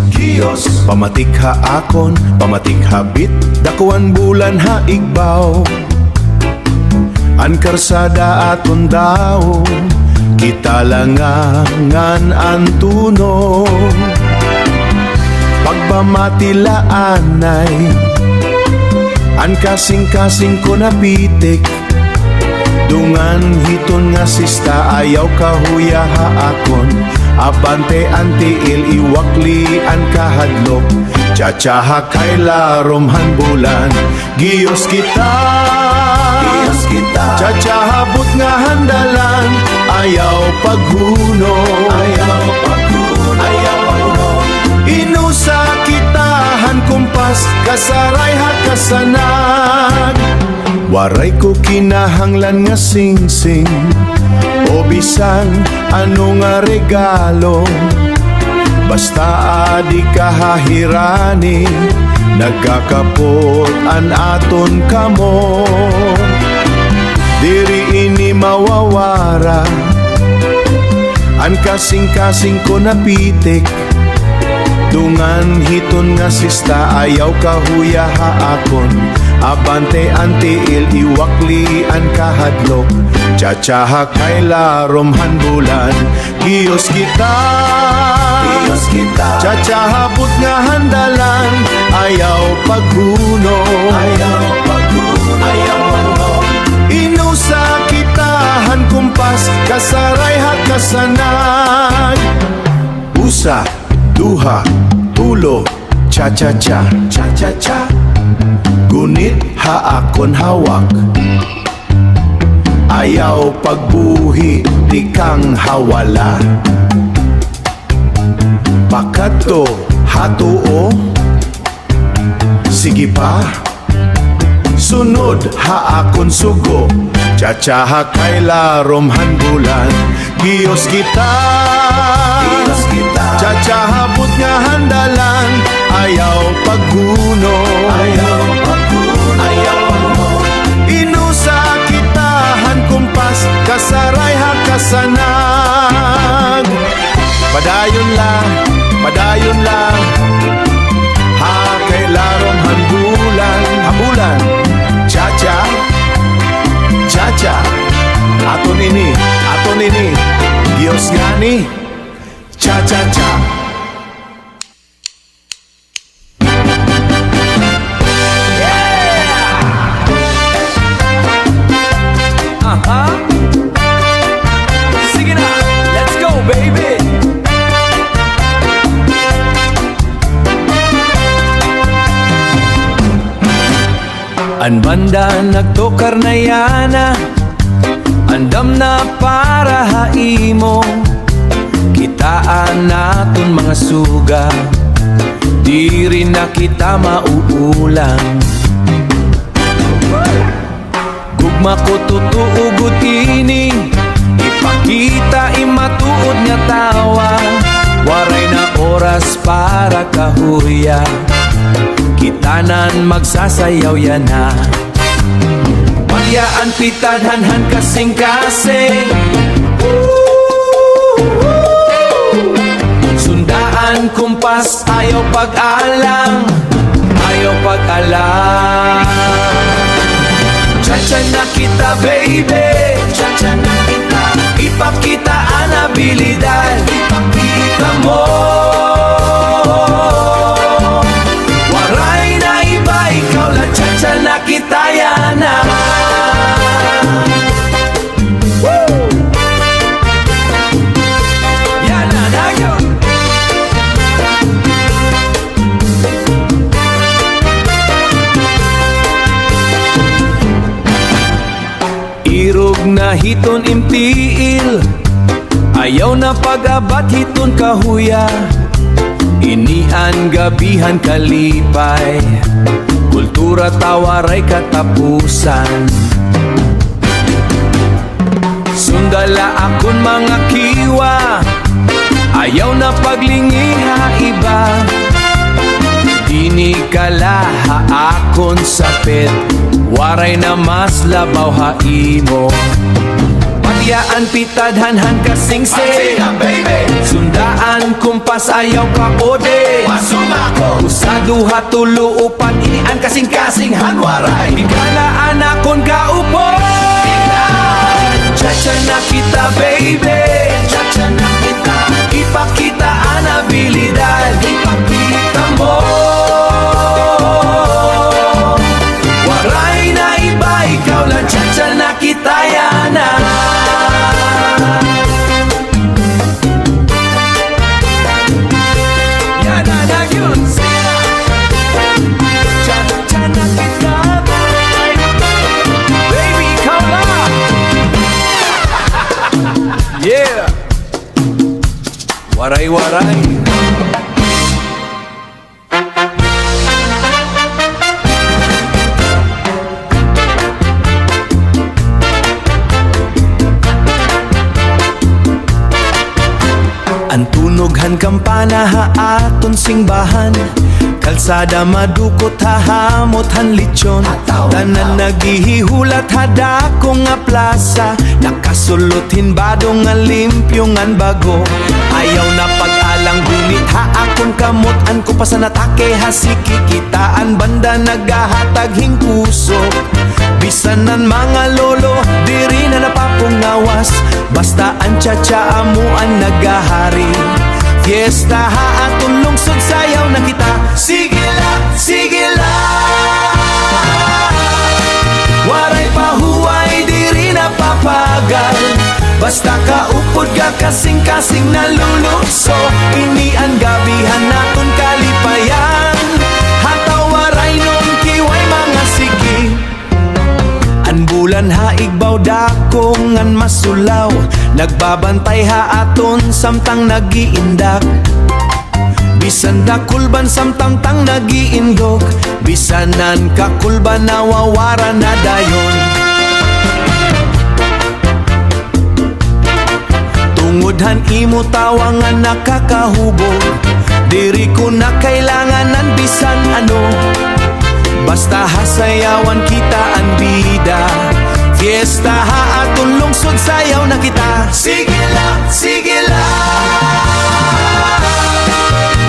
giyos, pamatikha akon, pamatikahabit, dakuan bulan ha igbaw. An karsada aton daw, kita langangan ang tuno. Pagpamatilaanay, an kasing-kasing ko napitik, dungan hiton nga sista ayaw kahuya ha akon. Abante antiil iwakli an kahadlok, tsatsyaha kay laromhan bulan. Giyos kita, tsatsahabot nga handalan, ayaw paghuno, inusa kitahan kumpas, kasaray ha kasanag. Waray ko kinahanglan nga sing-sing, o bisan ano nga regalo, basta adi kahahirani, nagkakapot an aton kamo. Diri ini mawawara, an kasing-kasing ko napitik, dungan hiton nga sista ayaw kahuya ha akon. Abante antiil iwakli an kahadlok, tsatsyaha kay laromhan bulan. Giyos kita, tsatsahabot nga handalan, ayaw paghuno, inusa kitahan kumpas, kasaray ha kasanag. Usa, duha, tulo, cha-cha-cha, cha-cha-cha, gunit ha akon hawak, ayaw pagbuhi di kang hawala. Pakato hatuo, sige pa, sunod ha akon sugo, tsatsyaha kay laromhan bulan. Giyos kita, tsatsahabot nga handalan, ayaw paghuno, inusa kitahan kumpas, kasaray ha kasanag. Padayon lang, ha kay laromhan bulan, habulan, cha-cha, cha-cha, aton ini, Diyos ngani, cha-cha-cha. Sige na, let's go baby. An banda nagtokar na yana, andam na para haimo, kitaan naton mga suga, di rin na kita mauulang. Gugma ko tutuugod ini, ipakita imatuod nga tawa, waray na oras para kahuya, kitanan magsasayaw yan na. Pagyaan pitadhanhan kasing-kasing, sundaan kumpas, ayaw pag-alang, cha-cha na kita baby, cha-cha na kita, ipakita ang abilidad, ipakita mo. Waray na iba, ikaw lang, cha-cha na kita yana. Yana na yun. Irog na hiton imtiil, ayaw na pag-abat hiton kahuya, inian gabihan kalipay, kultura tawaray katapusan. Sundala akon mga kiwa, ayaw na paglingiha iba, dini kalaha akon sapit, waray na mas labaw haimo. Bilyaan pitadhanhan kasing se Sundaan kumpas ayaw ka ode Usaduha tulo upat inian kasing-kasing hanwaray Bigala anakon ka upo Chacha na kita baby Chacha na kita Ipakita ang abilidad Ipakita mo Waray na iba ikaw lang Chacha na kita yana Yana na yun sila Chacha na kita baby ikaw lang Yeah! Waray-waray Ang tunoghan kampana haaton singbahan Kalsada madukot hahamot han litsyon Tanan nagihihulat hadako nga plasa Nakasulot hinbado nga limpyo ngan bago Ayaw na pag-alang gunit haakon kamot An ko pa sa natake hasiki kitaan Banda nagahatag hingpuso Bisanan mga lolo diri na napapungawas Basta ang tsa-tsa amuan nagahari Fiesta haatong lungsod sayaw na kita Sige la Waray pahuway diri na papagal Basta kaupod ka kasing-kasing nalulukso Ini ang gabihan naton kalipayan Hataw waray nung kiway mga sigi An bulan haigbaw dako ngan masulaw Nagbabantay haaton samtang nagiindak Bisan dakulban samtang tang nagiindog Bisanan kakulban nawawara na dayon Tungudhan imo tawangan nakakahubog Diri ko na kailanganan bisan ano Basta hasayawan kita ang bida Fiesta haaton lungsod sayaw na kita Sige la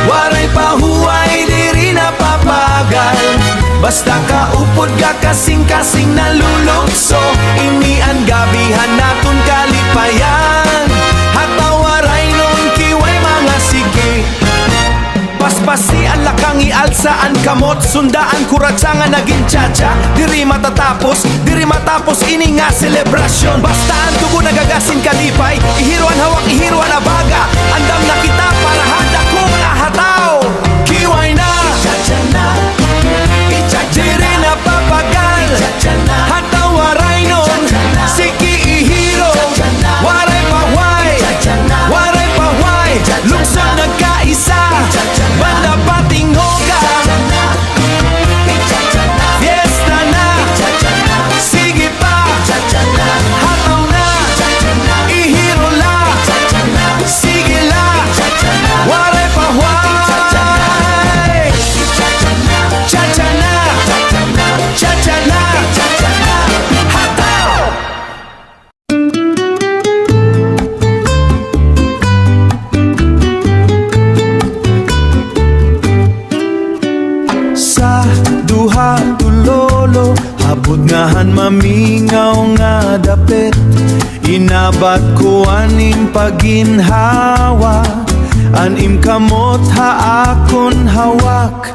Waray pahuway diri na papagal Basta kaupod ka kasing-kasing nalulukso Ini ang gabihan naton kalipayan Hataw waray nun kiway mga sige Paspasi ang lakang ialsaan kamot Sundaan kuratsangan naging tsa-tsa Diri matapos ini nga selebrasyon Basta ang tugo nagagasin kalipay Ihiruan hawak, ihiruan abaga Andam na kita para handa ko mga hataw Kiway na Tsa-tsa na Diri na papagal Hataw waray nun Siki ihiro Waray pahway Waray pahway Lungsod nagkaisa Banda pating hoga Fiesta na Sige pa Hataw na Ihiro la Sige la Waray pahway Cha-cha na Cha-cha na Hataw Sa duha tulolo Habod ngahan mamingaw nga dapit Inabat ko aning paginhawa Anim kamot haakon hawak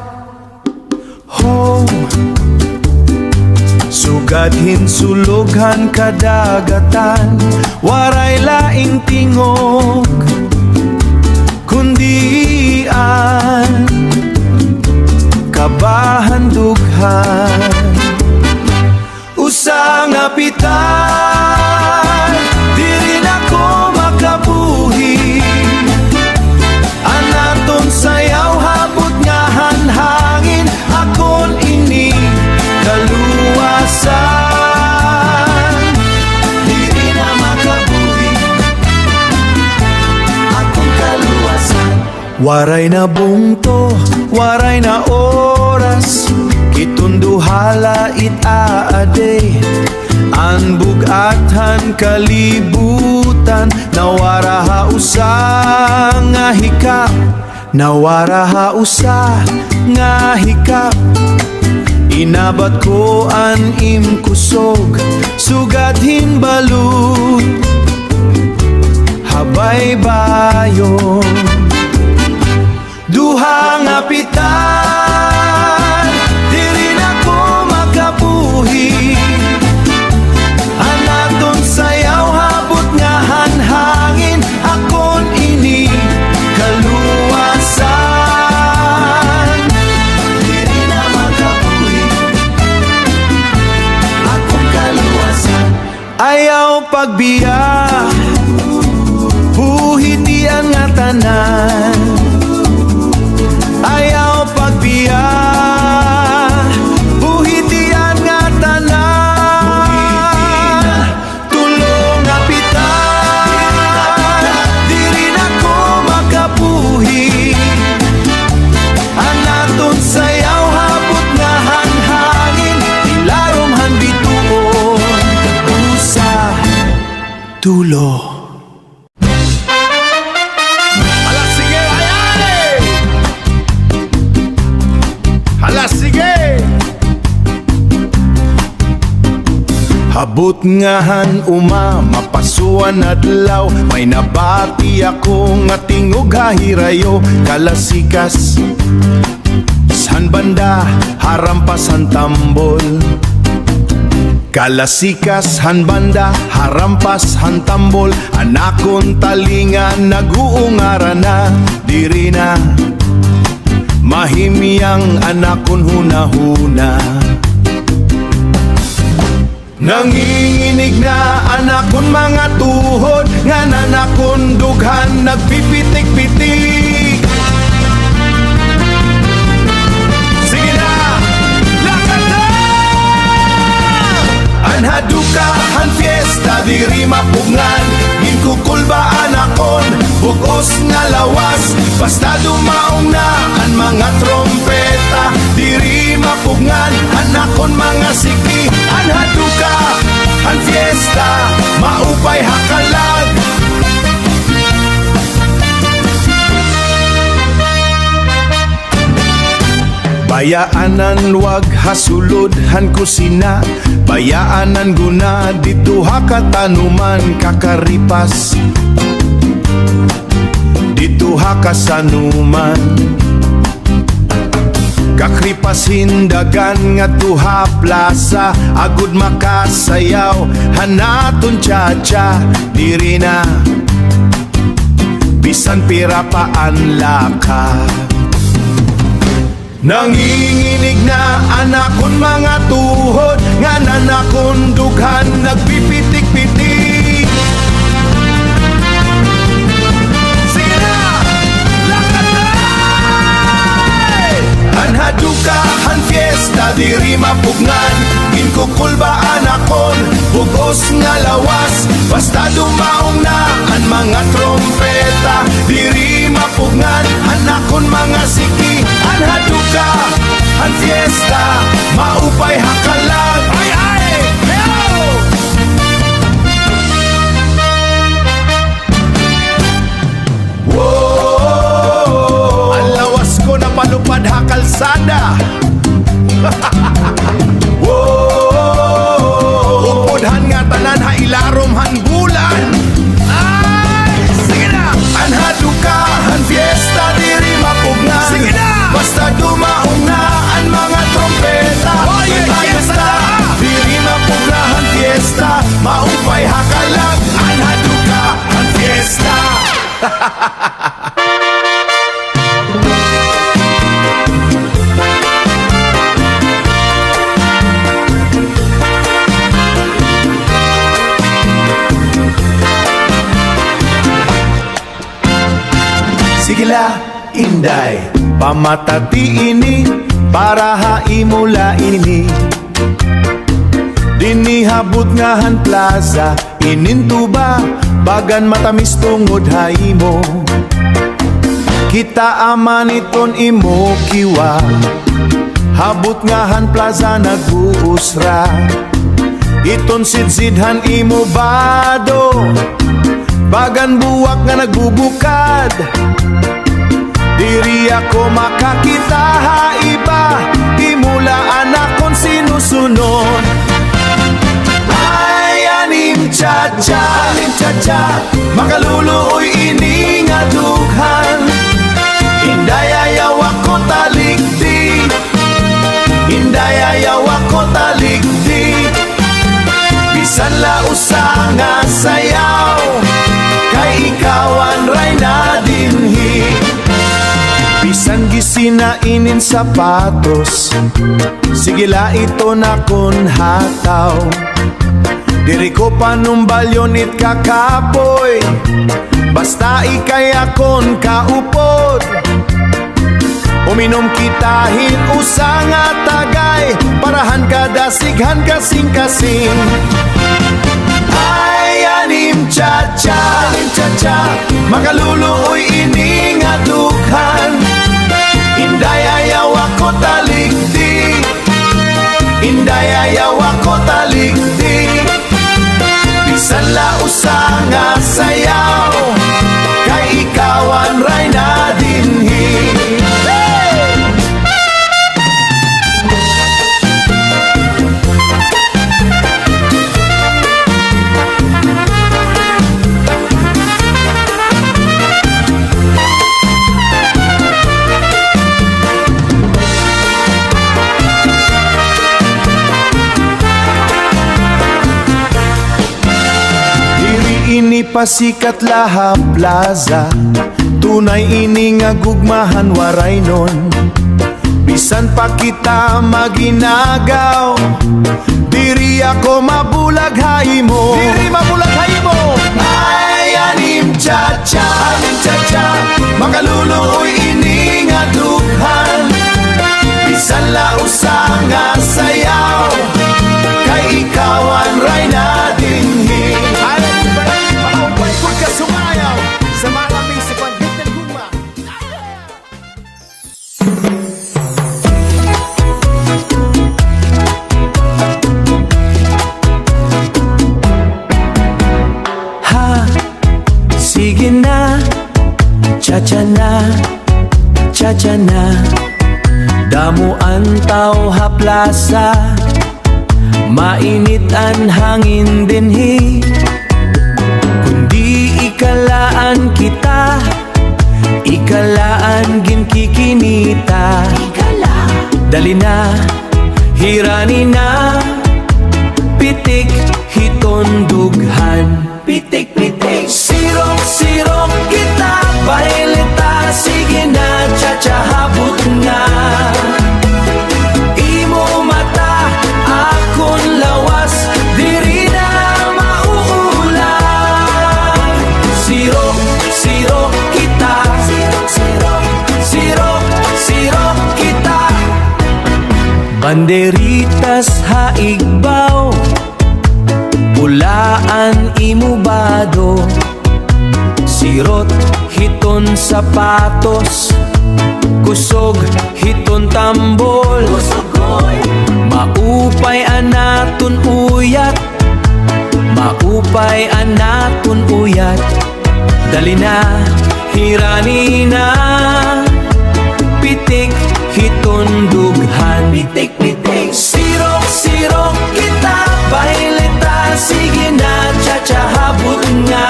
Ho Sugad hinsulughan kadagatan Waray laing tingog Kundian Kabahan dughan Usang apitan Diri na ko makabuhi Anaton sayaw habot nga hanhangin Akon ini kaluwasan Diri na makabuhi Akon kaluwasan Waray na bungto, waray na oras Kitunduhala itaade Anbugatan kalibutan, nawara usa nga hikap, nawara usa nga hikap. Inabat ko an imkusog, sugad hinbalud, habay bayon. Duha nga pitan, diri na ko makabuhi. Anaton sayaw habot nga hanhangin, akon ini kaluwasan. Diri na makabuhi, akon kaluwasan. Ayaw pagbiya, buhi diyan nga tanan. Ayaw pagbiya, buhi diyan nga tanan. Tulong nga pitan, diri na ko makabuhi. Anaton sayaw habot nga hanhangin, ilarom han bituon, usa tulo. Abot ngahan uma, mapasuan adlaw, may nabati ako nga tingog hahirayo. Kalasikas san banda, harampasan tambol. Kalasikas han banda, harampas han tambol. Anakon talingan, naguungara na, diri na mahimiyang anakon hunahuna. Nanginginig na anakon mga tuhod, nga nanakon dughan nagpipitik-pitik. Sige na, lakad na! Anhaduka han fiesta, diri mapungan. Ginkukulba anakon, bugos nga lawas. Basta dumaong na ang mga trompeta, diri mapungan. Anakon mga siki, anhaduka han fiesta, maupay hakalag. Bayaanan wag hasulod han kusina, bayaanan guna dito hakatanuman kakaripas. Dito hakasanuman kakripas hindagan nga tuha plaza, agud makasayaw hanaton cha-cha. Diri na bisan pira pa anlaka. Nanginginig na anakon mga tuhod, nga nanakon dughan nagpipitik-pitik. Sige na, lakad na! Anhaduka han fiesta, diri mapugngan. Ginkukulba anakon, bugos nga lawas. Basta dumaong na ang mga trompeta, diri mapugngan. Anakon mga siki, anhaduka han fiesta, maupay hakalag. Ay ay, heyo! Whoa! Ang lawas ko na palupad hakalsada. Whoa! Upodhan nga tanan ha ilarom han bulan. Ay! Sige na! Anhaduka han fiesta, diri mapugnan. Sige na! Basta dumaong na ang mga trompeta. Fiesta, diri mapugnan han fiesta, maupay hakalag. Anhaduka han fiesta. Sigila, inday, pamatati ini, para haimula ini. Dinihabot nga han plaza, inintuba, bagan matamis tungod haimo. Kita aman iton imo kiwa, habot nga han plaza nag-uusra. Iton sidsidhan imo bado, bagan buwak nga nagbubukad. Diri ako makakita iba, imulaan akong sinusunod. Ay, anim cha-cha, makaluluoy ini nga dughan. Inday ayaw ako talikdi, inday ayaw ako talikdi. Bisan lausa nga sayaw, kay ikawan ray na dinhi. Bisan gisinainin sapatos, sigila ito na kon hataw. Diri ko panumbalyon it kakapoy, basta ikay akon kaupod. Uminom kitahin usa nga tagay, parahan kada sighan kasing-kasing. Ay, anim cha-cha, makaluluoy ini nga dughan. Inday ayaw ako talikdi, inday ayaw ako talikdi. Bisan lausa nga sayaw, kay ikawan ray na dinhi. Ini pasikat laha plaza, tunay ini nga gugmahan waray nun. Bisan pa kita maginagaw, diri ako mabulag haymo, diri mabulag haymo. Ay, anim cha-cha, makaluluoy ini nga dughan. Bisan lausa nga sayaw, kay ikawan ray na dinhi. Sumayaw sa maraming sa panhit ng guma. Ha, sige na, cha-cha na, cha-cha na. Damo ang tao ha plaza, mainit ang hangin dinhi. Ikalaan kita, ikalaan ginkikinita. Dali na, hirani na, pitik hiton dughan. Pitik, pitik, sirok kita, bailita, sige na, cha-cha habot nga. Imo mata, akon lawas, diri na sirok kita, sirok kita. Banderitas haigbaw, pulaan imubado. Sirot hiton sapatos, kusog hiton tambol. Maupay anaton uyat, maupay anaton uyat. Dali na, hirani na, pitik hiton dughan. Pitik, pitik, sirok kita, bailita, sige na, cha-cha habot nga.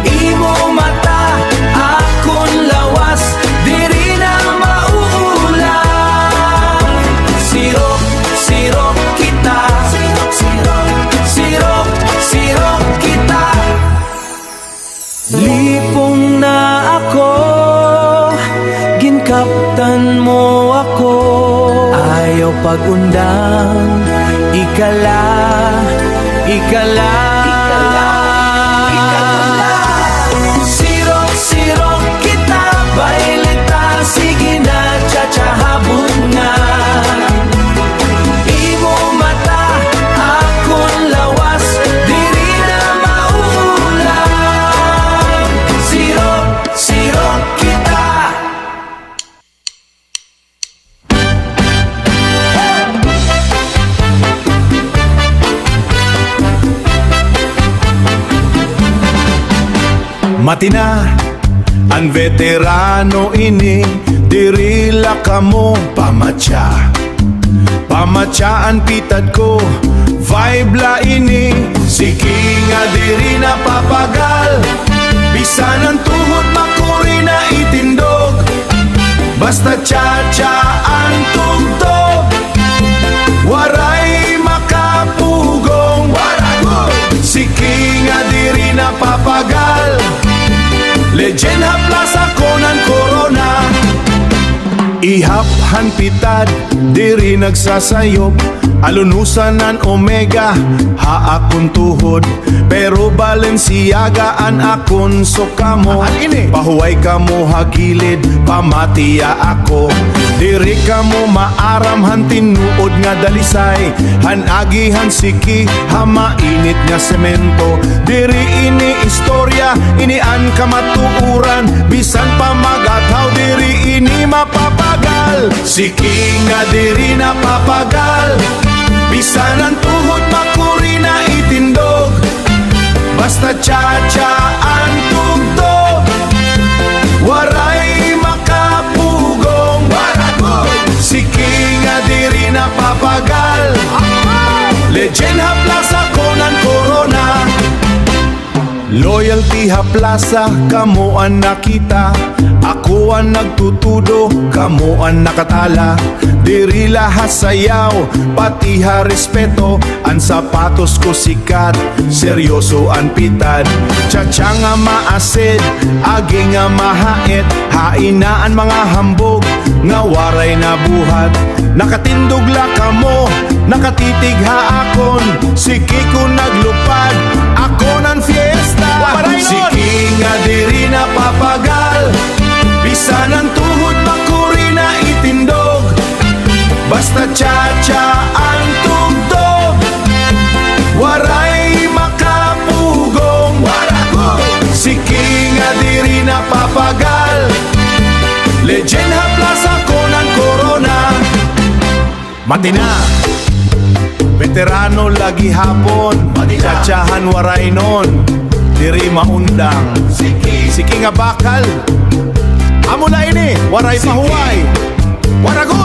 Imo mata, akon lawas, diri na mauulang. Sirok kita, sirok kita. Lipong na ako, ginkaptan mo ako. Ayaw pag-undang, ikala. Sirok kita, bailita, sige na, cha-cha habot nga. Imo mata, akon lawas, diri na mauulang. Sirok kita. Matina, ang veterano ini, dirila kamo pamatya. Pamatsaan pitad ko, vibe la ini, sige nga diri na papagal. Bisan ang tuhod makuri na itindog, basta cha-cha ang tugtog. Waray makapugong, sige nga diri na papagal. Legend haplas ako ng corona. Ihaphan pitad, diri nagsasayop. Alunusan ng omega, haakon tuhod. Pero Balenciaga an akon sukamo. Pahuway ka mo hagilid, pamatiya ako. Diri ka mo maaramhan tinuod nga dalisay. Hanagihan siki, hamainit nga semento. Diri ini istorya, inian kamatuuran. Bisan pa magathaw, diri ini mapapagal. Siki nga diri na papagal. Bisan ang tuhod makuri na itindog, basta cha-cha ang tugtog. Waray makapugong, siki nga diri na papagal. Legend haplas ako ng corona. Loyalty haplasa, kamo ang nakita. Ako ang nagtutudo, kamo ang nakatala. Diri lahat sayaw, pati ha respeto. Ang sapatos ko sikat, seryoso ang pitad. Tsa-tsa nga maasid, agi nga mahait. Hainaan mga hambog, nga waray na buhat. Nakatindog la kamo, nakatitig ha akon. Siki ko naglupad, ako ng fiesta. Siki nga diri na papagal. Bisan ang tuhod makuri na itindog, basta cha-cha ang tugtog. Waray makapugong, siki nga diri na papagal. Legend haplas ako ng corona. Matina, veterano lagi hapon, cha-chahan waray nun. Diri maundang, siki nga bakal. Amo na ini, waray pahuway. Warago!